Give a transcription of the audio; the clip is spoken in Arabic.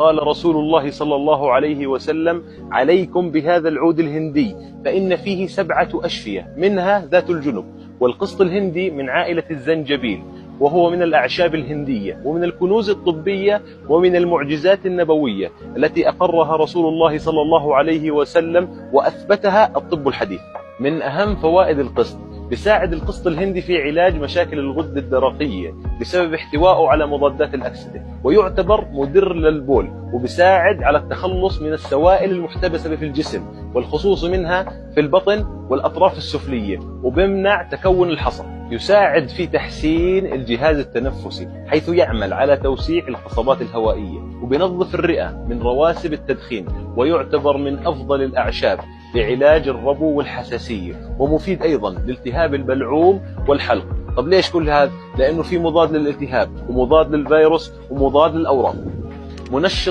قال رسول الله صلى الله عليه وسلم: عليكم بهذا العود الهندي فإن فيه 7 أشفية منها ذات الجنب. والقسط الهندي من عائلة الزنجبيل، وهو من الأعشاب الهندية ومن الكنوز الطبية ومن المعجزات النبوية التي أقرها رسول الله صلى الله عليه وسلم وأثبتها الطب الحديث. من أهم فوائد القسط: بيساعد القسط الهندي في علاج مشاكل الغدة الدرقية بسبب احتوائه على مضادات الأكسدة، ويعتبر مدر للبول، وبيساعد على التخلص من السوائل المحتبسة في الجسم والخصوص منها في البطن والأطراف السفلية، وبيمنع تكون الحصى. يساعد في تحسين الجهاز التنفسي حيث يعمل على توسيع القصبات الهوائية، وبينظف الرئة من رواسب التدخين، ويعتبر من أفضل الأعشاب لعلاج الربو والحساسية، ومفيد أيضا لالتهاب البلعوم والحلق. طب ليش كل هذا؟ لأنه في مضاد للالتهاب ومضاد للفيروس ومضاد للأورام، منشط